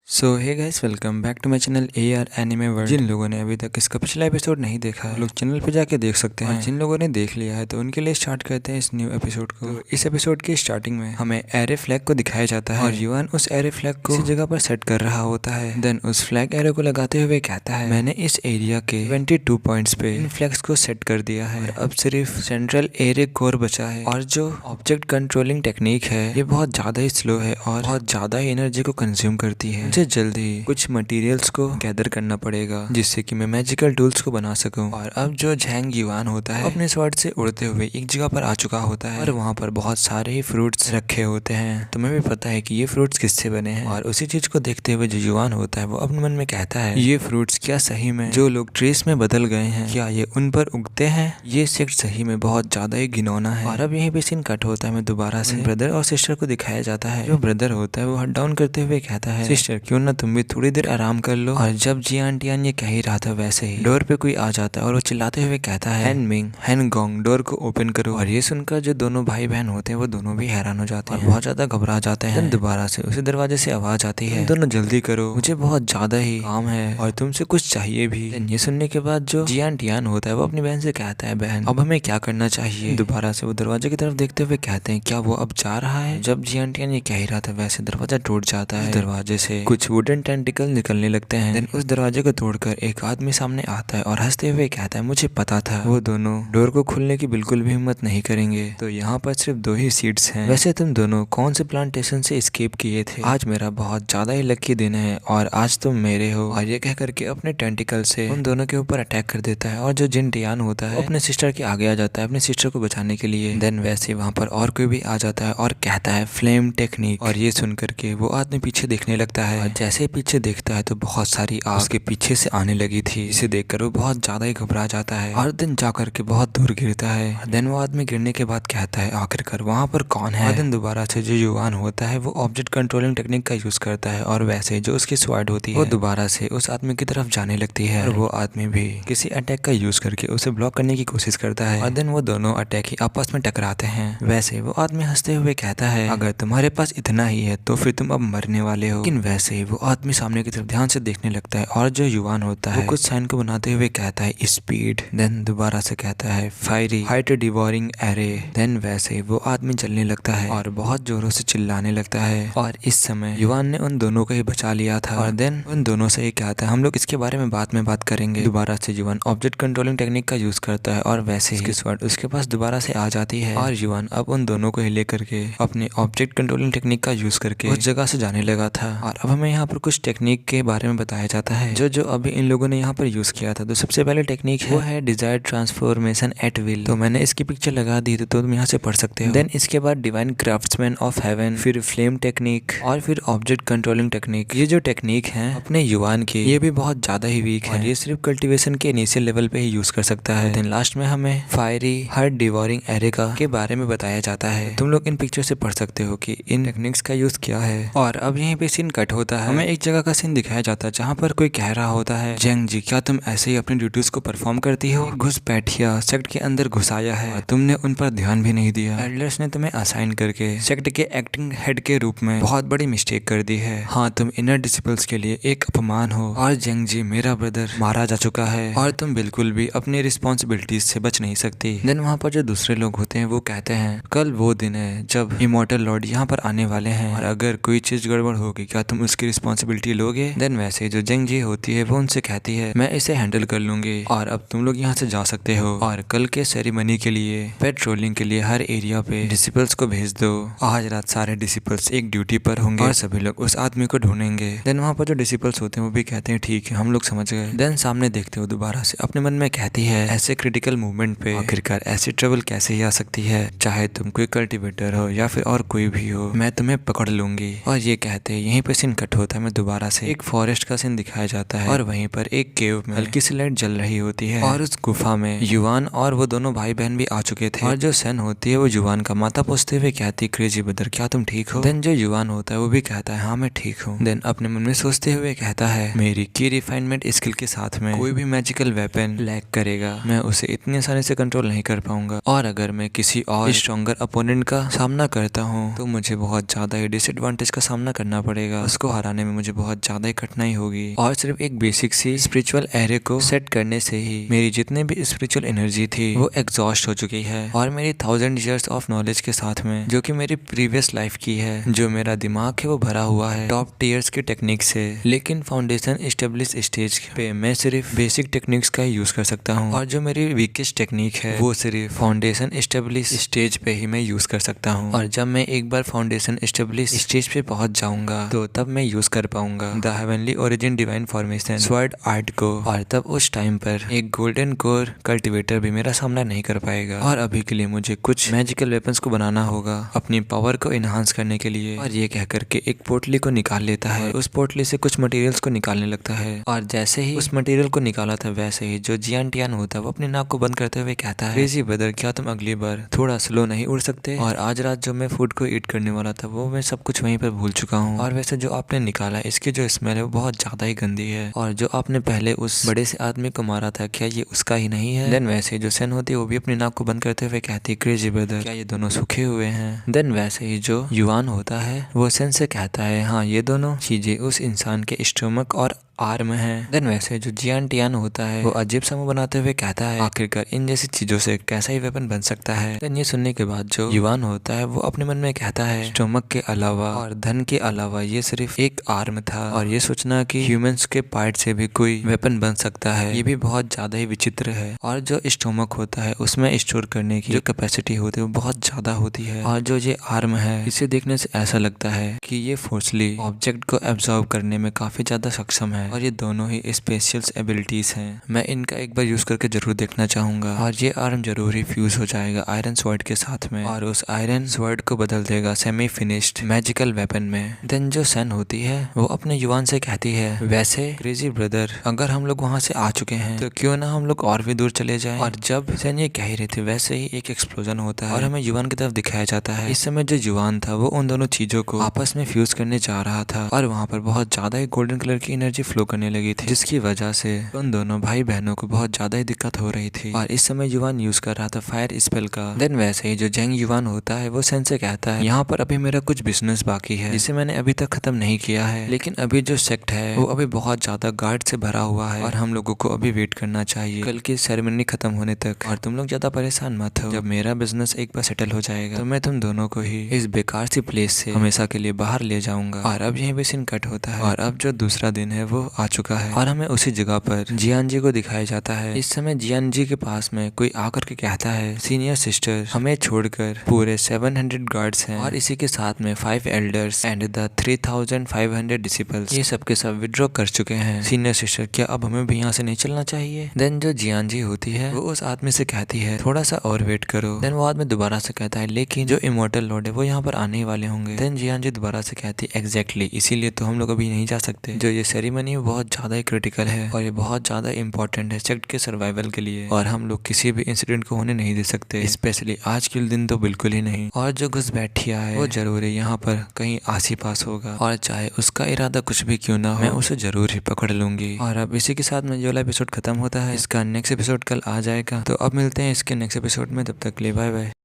So hey guys, welcome back to my channel AR anime world. जिन लोगों ने अभी तक इसका पिछला एपिसोड नहीं देखा है वो लोग चैनल पे जाके देख सकते हैं, और जिन लोगों ने देख लिया है तो उनके लिए स्टार्ट करते हैं इस न्यू एपिसोड को। तो इस एपिसोड की स्टार्टिंग में हमें एरे फ्लैग को दिखाया जाता है और युवान उस एरे फ्लैग को किसी जगह पर सेट कर रहा होता है। देन उस फ्लैग एरे को लगाते हुए कहता है, मैंने इस एरिया के 22 पॉइंट्स पे इन फ्लैग्स को सेट कर दिया है, अब सिर्फ सेंट्रल एरे कोर बचा है। और जो ऑब्जेक्ट कंट्रोलिंग टेक्निक है ये बहुत ज्यादा ही स्लो है और बहुत ज्यादा ही एनर्जी को कंज्यूम करती है। मुझे जल्दी कुछ मटेरियल्स को गैदर करना पड़ेगा जिससे कि मैं मैजिकल टूल्स को बना सकूं। और अब जो झैंग युवान होता है अपने स्वॉर्ड से उड़ते हुए एक जगह पर आ चुका होता है और वहाँ पर बहुत सारे ही फ्रूट्स रखे होते हैं। तुम्हें भी पता है कि ये फ्रूट्स किससे बने हैं। और उसी चीज को देखते हुए जो युवान होता है वो अपने मन में कहता है, ये फ्रूट्स क्या सही में जो लोग ट्रेस में बदल गए हैं क्या ये उन पर उगते हैं? ये सेक्ट सही में बहुत ज्यादा ही घिनौना है। और अब यहीं पे सीन कट होता है, मैं दोबारा से ब्रदर और सिस्टर को दिखाया जाता है। जो ब्रदर होता है वो हट डाउन करते हुए कहता है, सिस्टर क्यों ना तुम भी थोड़ी देर आराम कर लो। और जब जियान टियान ये कह ही रहा था वैसे ही डोर पे कोई आ जाता है और वो चिल्लाते हुए कहता है, हैन मिंग हैन गोंग डोर को ओपन करो। और ये सुनकर जो दोनों भाई बहन होते हैं वो दोनों भी हैरान हो जाते हैं और बहुत ज्यादा घबरा जाते हैं। दोबारा से उसी दरवाजे से आवाज आती है, दोनों जल्दी करो, मुझे बहुत ज्यादा ही काम है और तुमसे कुछ चाहिए भी। ये सुनने के बाद जो जियान टियान होता है वो अपनी बहन से कहता है, बहन अब हमें क्या करना चाहिए? दोबारा से वो दरवाजे की तरफ देखते हुए कहते हैं, क्या वो अब जा रहा है? जब जियान टियान ये कह ही रहा था वैसे दरवाजा टूट जाता है। दरवाजे से कुछ वुडन टेंटिकल निकलने लगते हैं। देन उस दरवाजे को तोड़कर एक आदमी सामने आता है और हंसते हुए कहता है, मुझे पता था वो दोनों डोर को खोलने की बिल्कुल भी हिम्मत नहीं करेंगे। तो यहाँ पर सिर्फ 2 ही सीट्स हैं। वैसे तुम दोनों कौन से प्लांटेशन से एस्केप किए थे? आज मेरा बहुत ज्यादा ही लकी दिन है और आज तुम मेरे हो। और ये कह करके अपने टेंटिकल से उन दोनों के ऊपर अटैक कर देता है। और जो जिन टियान होता है अपने सिस्टर के आगे आ जाता है अपने सिस्टर को बचाने के लिए। देन वैसे वहाँ पर और कोई भी आ जाता है और कहता है, फ्लेम टेक्निक। और ये सुन करके वो आदमी पीछे देखने लगता है और जैसे पीछे देखता है तो बहुत सारी आग उसके पीछे से आने लगी थी। इसे देखकर वो बहुत ज्यादा ही घबरा जाता है और दिन जाकर के बहुत दूर गिरता है। देन वो आदमी गिरने के बाद कहता है, आखिरकार वहाँ पर कौन है? दिन दोबारा से जो युवान होता है वो ऑब्जेक्ट कंट्रोलिंग टेक्निक का यूज करता है और वैसे जो उसकी स्वॉर्ड होती है वो दोबारा से उस आदमी की तरफ जाने लगती है और वो आदमी भी किसी अटैक का यूज करके उसे ब्लॉक करने की कोशिश करता है। और देन वो दोनों अटैक ही आपस में टकराते हैं। वैसे वो आदमी हंसते हुए कहता है, अगर तुम्हारे पास इतना ही है तो फिर तुम अब मरने वाले हो। लेकिन वैसे ही वो आदमी सामने की तरफ ध्यान से देखने लगता है और जो युवान होता है वो कुछ साइन को बनाते हुए कहता है, स्पीड। देन दोबारा से कहता है, fiery height devouring array. Then वैसे ही वो आदमी चलने लगता है और बहुत जोरों से चिल्लाने लगता है। और इस समय युवान ने उन दोनों को ही बचा लिया था। और देन उन दोनों से ही कहता है, हम लोग इसके बारे में बाद में बात करेंगे। दोबारा से युवान ऑब्जेक्ट कंट्रोलिंग टेक्निक का यूज करता है और वैसे ही स्वॉर्ड उसके पास दोबारा से आ जाती है। और युवान अब उन दोनों को ही लेकर के अपने ऑब्जेक्ट कंट्रोलिंग टेक्निक का यूज करके उस जगह से जाने लगा था। और अब हमें यहाँ पर कुछ टेक्निक के बारे में बताया जाता है जो अभी इन लोगों ने यहाँ पर यूज किया था। तो सबसे पहले टेक्निक है वो है डिजायर्ड ट्रांसफॉर्मेशन एट विल। तो मैंने इसकी पिक्चर लगा दी तो तुम यहाँ से पढ़ सकते हो। देन इसके बाद डिवाइन क्राफ्ट्समैन ऑफ हेवन, फिर फ्लेम टेक्निक और फिर ऑब्जेक्ट कंट्रोलिंग टेक्निक। ये जो टेक्निक है अपने युवान की ये भी बहुत ज्यादा ही वीक है और ये सिर्फ कल्टीवेशन के इनिशियल लेवल पे ही यूज कर सकता है। देन लास्ट में हमें फायरी हार्ट डिवोरिंग एरे का के बारे में बताया जाता है। तुम लोग इन पिक्चर से पढ़ सकते हो कि इन टेक्निक्स का यूज क्या है। और अब यहीं पे सीन कट होता है, हमें एक जगह का सीन दिखाया जाता है जहाँ पर कोई कह रहा होता है, जेंग जी क्या तुम ऐसे ही अपनी ड्यूटीज को परफॉर्म करती हो? घुसपैठिया सेक्ट के अंदर घुसाया है और तुमने उन पर ध्यान भी नहीं दिया। एल्डर्स ने तुम्हें असाइन करके सेक्ट के एक्टिंग हेड के रूप में बहुत बड़ी मिस्टेक कर दी है। हाँ, तुम इनर डिसिपल्स के लिए एक अपमान हो। और जेंग जी मेरा ब्रदर मारा जा चुका है और तुम बिल्कुल भी अपनी रिस्पॉन्सिबिलिटीज से बच नहीं सकती। देन वहाँ पर जो दूसरे लोग होते हैं वो कहते हैं, कल वो दिन है जब इमॉर्टल लॉर्ड यहाँ पर आने वाले हैं और अगर कोई चीज गड़बड़ होगी क्या तुम उसकी रिस्पॉन्सिबिलिटी लोगे? देन वैसे जो जेंग जी होती है वो उनसे कहती है, मैं इसे हैंडल कर लूंगी और अब तुम लोग यहाँ से जा सकते हो। और कल के सेरेमनी के लिए पेट्रोलिंग के लिए हर एरिया पे डिसिपल्स को भेज दो। आज रात सारे डिसिपल्स एक ड्यूटी पर होंगे और सभी लोग उस आदमी को ढूंढेंगे। देन वहाँ पर जो डिसिपल्स होते हैं वो भी कहते हैं, ठीक है हम लोग समझ गए। देन सामने देखते हो दोबारा से अपने मन में कहती है, ऐसे क्रिटिकल मूवमेंट पे आखिरकार ऐसी ट्रबल कैसे ही आ सकती है? चाहे तुम कोई कल्टिवेटर हो या फिर और कोई भी हो, मैं तुम्हें पकड़ लूंगी। और ये कहते हैं यहीं पे सीन कट होता है, मैं दोबारा से एक फॉरेस्ट का सीन दिखाया जाता है और वहीं पर एक केव में हल्की सी लाइट जल रही होती है और उस गुफा में युवान और वो दोनों भाई बहन भी आ चुके थे। और जो सन होती है वो युवान का माथा पूछते हुए कहती, क्रेजी ब्रदर क्या तुम ठीक हो? देन जो युवान होता है वो भी कहता है, हाँ मैं ठीक हूँ। देन अपने मन में सोचते हुए कहता है, मेरी की रिफाइनमेंट स्किल के साथ में कोई भी मैजिकल वेपन लैक करेगा, मैं उसे इतनी आसानी से कंट्रोल नहीं कर पाऊंगा। और अगर मैं किसी और स्ट्रॉन्गर अपोनेंट का सामना करता हूँ तो मुझे बहुत ज्यादा ही डिसएडवांटेज का सामना करना पड़ेगा। उसको बाहर आने में मुझे बहुत ज्यादा ही कठिनाई होगी और सिर्फ एक बेसिक सी स्पिरिचुअल एरे को सेट करने से ही मेरी जितने भी स्पिरिचुअल एनर्जी थी वो एग्जॉस्ट हो चुकी है और मेरी 1000 इयर्स ऑफ नॉलेज के साथ में जो कि मेरी प्रीवियस लाइफ की है, जो मेरा दिमाग है वो भरा हुआ है टॉप टीयर्स की टेक्निक से। लेकिन फाउंडेशन एस्टेब्लिश स्टेज पे मैं सिर्फ बेसिक टेक्निक्स का यूज कर सकता हूँ और जो मेरी वीकेस्ट टेक्निक है वो सिर्फ फाउंडेशन एस्टेब्लिश स्टेज पे ही मैं यूज कर सकता हूँ। और जब मैं एक बार फाउंडेशन एस्टेब्लिश स्टेज पे पहुंच जाऊंगा तो तब मैं यूज कर पाऊंगा the heavenly origin divine formation sword art को, और तब उस टाइम पर एक गोल्डन कोर कल्टिवेटर भी मेरा सामना नहीं कर पाएगा। और अभी के लिए मुझे कुछ मैजिकल वेपन्स को बनाना होगा अपनी पावर को इनहांस करने के लिए। और ये कह करके एक पोटली को निकाल लेता है, उस पोटली से कुछ मटेरियल्स को निकालने लगता है और जैसे ही उस मटेरियल को निकाला था वैसे ही जो जियान टियान होता है वो अपनी नाक को बंद करते हुए कहता है, क्रेजी ब्रदर क्या तुम अगली बार थोड़ा स्लो नहीं उड़ सकते? और आज रात जो मैं फूड को ईट करने वाला था वो मैं सब कुछ वहीं पर भूल चुका हूँ। और वैसे जो आपने निकाला इसकी जो स्मेल है वो बहुत ज्यादा ही गंदी है, और जो आपने पहले उस बड़े से आदमी को मारा था क्या ये उसका ही नहीं है? देन वैसे जो सेन होती है वो भी अपनी नाक को बंद करते हुए कहती है, क्रेजी ब्रदर क्या ये दोनों सूखे हुए हैं? देन वैसे ही जो युवान होता है वो सेन से कहता है, हाँ ये दोनों चीजें उस इंसान के स्टोमक और आर्म है। देन वैसे जो जियान टियान होता है वो अजीब सा मुंह बनाते हुए कहता है, आखिरकार इन जैसी चीजों से कैसा ही वेपन बन सकता है? देन ये सुनने के बाद जो युवान होता है वो अपने मन में कहता है, स्टोमक के अलावा और धन के अलावा ये सिर्फ एक आर्म था, और ये सोचना कि ह्यूमंस के पार्ट से भी कोई वेपन बन सकता है ये भी बहुत ज्यादा ही विचित्र है। और जो स्टोमक होता है उसमें स्टोर करने की जो कैपेसिटी होती है वो बहुत ज्यादा होती है, और जो ये आर्म है इसे देखने से ऐसा लगता है कि ये फोर्सली ऑब्जेक्ट को एब्जॉर्ब करने में काफी ज्यादा सक्षम है, और ये दोनों ही स्पेशल एबिलिटीज हैं। मैं इनका एक बार यूज करके जरूर देखना चाहूंगा, और ये आर्म जरूर ही फ्यूज हो जाएगा आयरन स्वॉर्ड के साथ में और उस आयरन स्वॉर्ड को बदल देगा सेमी फिनिश्ड मैजिकल वेपन में। देन जो सन होती है वो अपने युवान से कहती है, वैसे क्रेजी ब्रदर अगर हम लोग वहां से आ चुके हैं तो क्यों ना हम लोग और भी दूर चले जाएं? और जब सन ये कह ही रहे थे वैसे ही एक एक्सप्लोजन होता है और हमें युवान की तरफ दिखाया जाता है। इस समय जो युवान था वो उन दोनों चीजों को आपस में फ्यूज करने जा रहा था, और वहां पर बहुत ज्यादा ही गोल्डन कलर की एनर्जी फ्लो करने लगी थी, जिसकी वजह से उन दोनों भाई बहनों को बहुत ज्यादा ही दिक्कत हो रही थी। और इस समय युवान यूज कर रहा था फायर स्पेल का। देन वैसे ही जो जेंग युवान होता है वो सेन से कहता है, यहाँ पर अभी मेरा कुछ बिजनेस बाकी है जिसे मैंने अभी तक खत्म नहीं किया है, लेकिन अभी जो सेक्ट है वो अभी बहुत ज्यादा गार्ड से भरा हुआ है और हम लोगों को अभी वेट करना चाहिए कल की सेरेमनी खत्म होने तक। और तुम लोग ज्यादा परेशान मत हो, जब मेरा बिजनेस एक बार सेटल हो जाएगा तो मैं तुम दोनों को ही इस बेकार सी प्लेस से हमेशा के लिए बाहर ले जाऊंगा। और अब यही भी सीन कट होता है, और अब जो दूसरा दिन है वो आ चुका है और हमें उसी जगह पर जियान जी को दिखाया जाता है। इस समय जियान जी के पास में कोई आकर के कहता है, सीनियर सिस्टर हमें छोड़कर पूरे 700 गार्ड्स हैं और इसी के साथ में 5 एल्डर्स एंड द 3500 डिसिपल्स, ये सब के सब विड्रॉ कर चुके हैं। सीनियर सिस्टर क्या अब हमें भी यहाँ से नहीं चलना चाहिए? देन जो जियान जी होती है वो उस आदमी से कहती है, थोड़ा सा और वेट करो। देन वो आदमी दोबारा से कहता है, लेकिन जो इमोर्टल लॉर्ड है वो यहाँ पर आने ही वाले होंगे। देन जियान जी दोबारा से कहती है, एग्जैक्टली इसीलिए तो हम लोग अभी नहीं जा सकते। जो ये सेरेमनी है बहुत ज्यादा ही क्रिटिकल है और ये बहुत ज्यादा इंपॉर्टेंट है सेक्ट के सर्वाइवल के लिए, और हम लोग किसी भी इंसिडेंट को होने नहीं दे सकते, स्पेशली आज के दिन तो बिल्कुल ही नहीं। और जो घुसपैठिया है वो जरूर ही यहाँ पर कहीं आस ही पास होगा, और चाहे उसका इरादा कुछ भी क्यों ना हो मैं उसे जरूर ही पकड़ लूंगी। और अब इसी के साथ में ये वाला एपिसोड खत्म होता है। इसका नेक्स्ट एपिसोड कल आ जाएगा, तो अब मिलते हैं इसके नेक्स्ट एपिसोड में। तब तक के लिए बाय बाय।